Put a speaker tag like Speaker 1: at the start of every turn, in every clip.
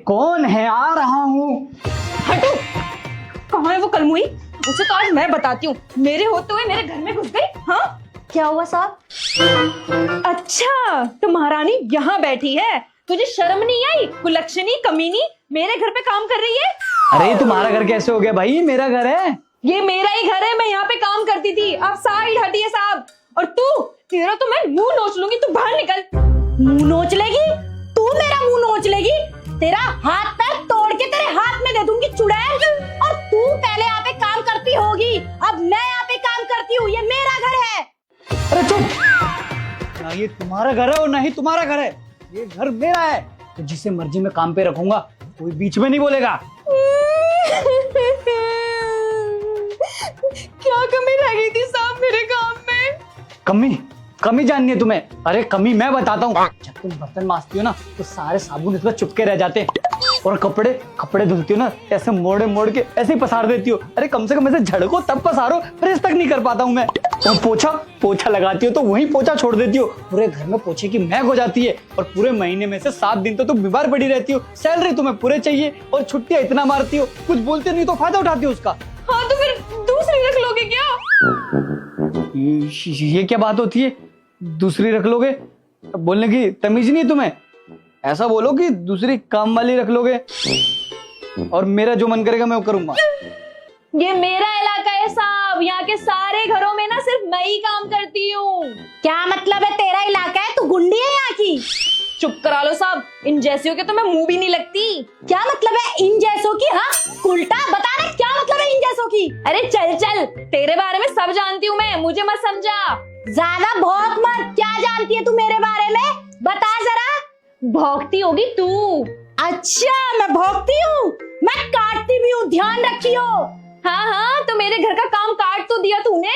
Speaker 1: कौन है? आ रहा हूँ।
Speaker 2: हटो। कहाँ है वो कलमुई? उसे तो आज मैं बताती हूँ। मेरे होते हुए मेरे घर में घुस गई। हाँ,
Speaker 3: क्या हुआ साहब?
Speaker 2: अच्छा तो महारानी यहाँ बैठी है। तुझे शर्म नहीं आई? कुलक्षणी कमीनी मेरे घर पे काम कर रही है।
Speaker 1: अरे तुम्हारा घर कैसे हो गया भाई? मेरा घर है।
Speaker 2: ये मेरा ही घर है, मैं यहाँ पे काम करती थी। आप साइड हटिए साहब। और तू, तेरा तो मैं मुंह नोच लूंगी। तू बाहर निकल।
Speaker 3: मुंह नोच लेगी? तू मेरा मुंह नोच लेगी? तेरा हाथ पैर तोड़ के तेरे हाथ में दे दूंगी चुड़ैल। और तू पहले यहाँ पे काम करती होगी, अब मैं यहाँ पे काम करती हूँ। ये मेरा घर है।
Speaker 1: अरे चुप! ना ये तुम्हारा घर है और ना ही तुम्हारा घर है। ये घर मेरा है, तो जिसे मर्जी मैं काम पे रखूंगा, कोई बीच में नहीं बोलेगा।
Speaker 2: क्या कमी रह गई थी साहब मेरे काम में?
Speaker 1: कमी? कमी जाननी है तुम्हें? अरे कमी मैं बताता हूँ। जब तुम बर्तन मांजती हो ना, तो सारे साबुन इस पर चुपके रह जाते हैं। और कपड़े धुलती हो ना, ऐसे मोड़ मोड़ के ऐसे ही पसार देती हो। अरे कम से कम ऐसे झड़को तब पसारो, प्रेस तक नहीं कर पाता हूँ मैं। और पोछा लगाती हो तो वही पोछा छोड़ देती हो। पूरे घर में पोछे की महक हो जाती है। और पूरे महीने में से 7 दिन तो तुम बीमार पड़ी रहती हो। सैलरी तुम्हें पूरे चाहिए और छुट्टियां इतना मारती हो, कुछ बोलते नहीं तो फायदा उठाती हो उसका।
Speaker 2: हाँ तो फिर दूसरी रख लोगे क्या?
Speaker 1: ये क्या बात होती है? दूसरी रख लोगे? बोलने की तमीज नहीं है तुम्हें? ऐसा बोलो कि दूसरी काम वाली रख लोगे, और मेरा जो मन करेगा मैं वो करूंगा।
Speaker 2: ये मेरा इलाका है साहब। यहाँ के सारे घरों में ना सिर्फ मैं ही काम करती हूँ।
Speaker 3: क्या मतलब है तेरा इलाका है? तू गुंडी है यहाँ की?
Speaker 2: चुप करा लो साहब। इन जैसियों के तो मैं मुंह भी नहीं लगती।
Speaker 3: क्या मतलब है इन जैसों की? हाँ उल्टा बता रहे, क्या मतलब है इन जैसों की?
Speaker 2: अरे चल, तेरे बारे में सब जानती हूँ मैं, मुझे मत समझा।
Speaker 3: ज्यादा भौंक मत। क्या जानती है तू मेरे बारे में? बता जरा।
Speaker 2: भौंकती होगी तू।
Speaker 3: अच्छा मैं भौंकती हूँ? मैं काटती भी हूँ, ध्यान रखियो।
Speaker 2: हाँ तो मेरे घर का काम काट तो दिया तूने।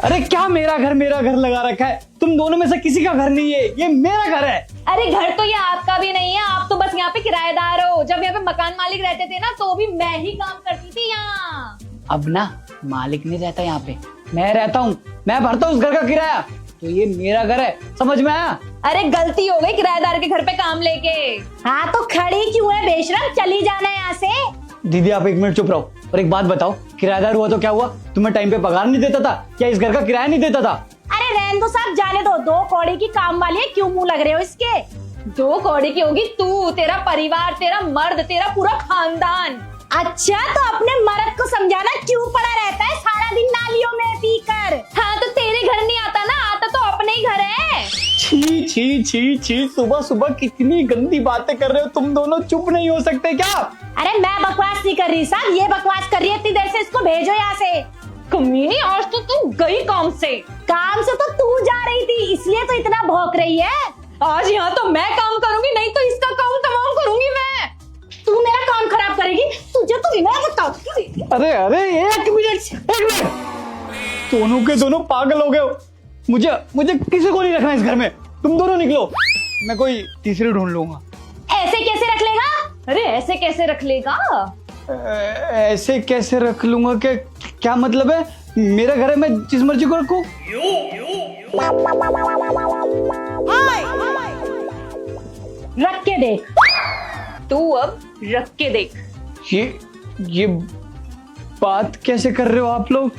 Speaker 1: अरे क्या मेरा घर लगा रखा है? तुम दोनों में से किसी का घर नहीं है, ये मेरा घर है।
Speaker 2: अरे घर तो ये आपका भी नहीं है, आप तो बस यहाँ पे किराएदार हो। जब यहाँ पे मकान मालिक रहते थे ना, तो भी मैं ही काम करती थी यहाँ।
Speaker 1: अब ना मालिक नहीं रहता यहाँ पे, मैं रहता हूँ। मैं भरता हूँ उस घर का किराया, तो ये मेरा घर है। समझ में आया?
Speaker 2: अरे गलती हो गई किराएदार के घर पे काम लेके।
Speaker 3: हाँ तो खड़ी क्यों है बेशरम? चली जाना यहाँ से।
Speaker 1: दीदी आप 1 मिनट चुप रहो और एक बात बताओ, किराएदार हुआ तो क्या हुआ? तुम्हें टाइम पे पगार नहीं देता था? क्या इस घर का किराया नहीं देता था?
Speaker 3: अरे रहने दो साहब, जाने दो। 2 कौड़ी की काम वाली है, क्यों मुंह लग रहे हो इसके?
Speaker 2: 2 कौड़ी की होगी तू, तेरा परिवार, तेरा मर्द, तेरा पूरा खानदान।
Speaker 3: अच्छा तो अपने मर्द को समझाना क्यों पड़ा रहता है सारा दिन नालियों में पीकर?
Speaker 2: हाँ तो तेरे घर नहीं आता ना, आता तो अपने ही घर है।
Speaker 1: छी, सुबह सुबह कितनी गंदी बातें कर रहे हो तुम दोनों। चुप नहीं हो सकते क्या?
Speaker 3: अरे मैं बकवास नहीं कर रही साहब, ये बकवास कर रही है। इतनी देर से इसको भेजो यहाँ से।
Speaker 2: कमीनी, आज तो तू गई काम से।
Speaker 3: काम से तो तू जा रही थी, इसलिए तो इतना भौंक रही है।
Speaker 2: आज यहाँ तो मैं काम करूंगी, नहीं तो इसका काम तमाम करूंगी मैं।
Speaker 3: तू मेरा काम खराब करेगी? तुझे तो मैं बताऊंगी।
Speaker 1: अरे 1 मिनट, दोनों के दोनों पागल हो गए हो। मुझे किसी को नहीं रखना इस घर में। तुम दोनों निकलो, मैं कोई तीसरी ढूंढ लूंगा।
Speaker 3: ऐसे कैसे रख लेगा?
Speaker 2: अरे ऐसे कैसे रख लेगा?
Speaker 1: ऐसे कैसे रख लूंगा? क्या मतलब है? मेरा घर है, मैं जिस मर्जी को रखूं।
Speaker 3: रख के देख।
Speaker 2: तू अब रख के देख।
Speaker 1: ये बात कैसे कर रहे हो आप लोग?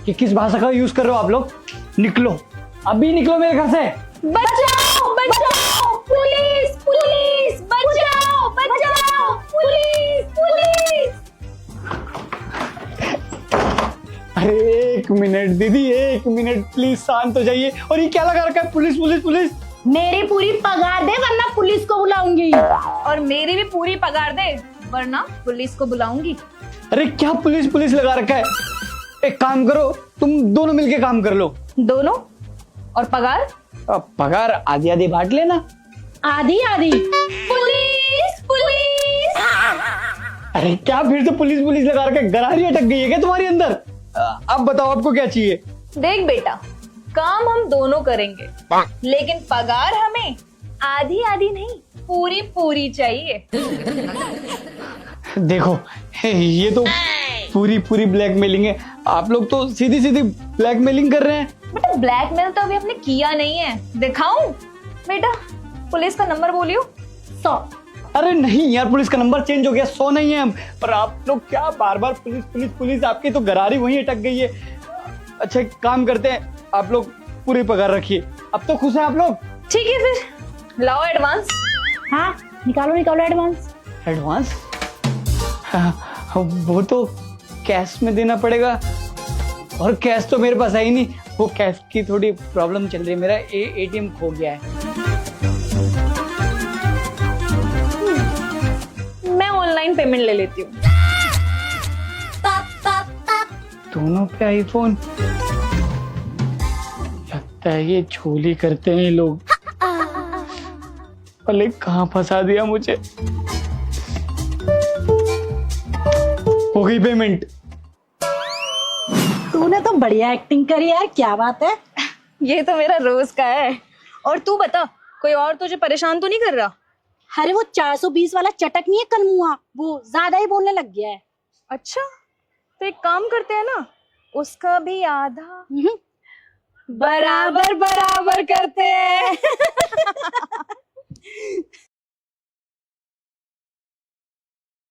Speaker 1: ये किस भाषा का यूज कर रहे हो आप लोग? निकलो, अभी निकलो मेरे घर से।
Speaker 2: बचाओ बचाओ, पुलिस पुलिस, बचाओ बचाओ, पुलिस पुलिस।
Speaker 1: अरे 1 मिनट दीदी, 1 मिनट प्लीज शांत हो जाइए। और ये क्या लगा रखा है? Police police police?
Speaker 3: मेरी पूरी पगार दे वरना पुलिस को बुलाऊंगी।
Speaker 2: और मेरी भी पूरी पगार दे वरना पुलिस को बुलाऊंगी।
Speaker 1: अरे क्या पुलिस पुलिस लगा रखा है? एक काम करो, तुम दोनों मिलके काम कर लो।
Speaker 2: दोनों? और पगार?
Speaker 1: पगार आधी आधी बांट लेना।
Speaker 3: आधी आधी?
Speaker 2: Police police.
Speaker 1: अरे क्या फिर से पुलिस पुलिस लगा रखा है? गरारी अटक गई है क्या तुम्हारी अंदर? अब बताओ आपको क्या चाहिए?
Speaker 2: देख बेटा, काम हम दोनों करेंगे, लेकिन पगार हमें आधी आधी नहीं, पूरी पूरी चाहिए।
Speaker 1: देखो ये तो पूरी ब्लैकमेलिंग है। आप लोग तो सीधी सीधी ब्लैकमेलिंग कर रहे हैं।
Speaker 2: बेटा ब्लैकमेल तो अभी हमने किया नहीं है। दिखाऊं? बेटा पुलिस का नंबर बोलियो।
Speaker 3: 100
Speaker 1: अरे नहीं यार, पुलिस का नंबर चेंज हो गया, 100 नहीं है हम। पर आप लोग क्या बार बार पुलिस पुलिस पुलिस, आपकी तो गरारी वहीं अटक गई है। अच्छा एक काम करते हैं, आप लोग पूरी पगार रखिए। अब तो खुश हैं आप लोग?
Speaker 2: ठीक है फिर लाओ एडवांस।
Speaker 3: हाँ निकालो निकालो एडवांस।
Speaker 1: एडवांस? हाँ, वो तो कैश में देना पड़ेगा, और कैश तो मेरे पास है ही नहीं। वो कैश की थोड़ी प्रॉब्लम चल रही है, मेरा एटीएम खो गया है।
Speaker 2: मैं ऑनलाइन पेमेंट ले लेती हूँ।
Speaker 1: दोनों पे आईफोन, लगता है ये झोली करते हैं ये लोग। अरे कहाँ फंसा दिया मुझे। हो गई पेमेंट।
Speaker 3: तूने तो बढ़िया एक्टिंग करी यार, क्या बात है।
Speaker 2: ये तो मेरा रोज का है। और तू बता, कोई और तुझे परेशान तो नहीं कर रहा?
Speaker 3: अरे वो 420 वाला चटक नहीं है कलमुआ, वो ज्यादा ही बोलने लग गया है।
Speaker 2: अच्छा तो एक काम करते हैं ना, उसका भी आधा
Speaker 3: हम्म।
Speaker 2: बराबर बराबर करते हैं।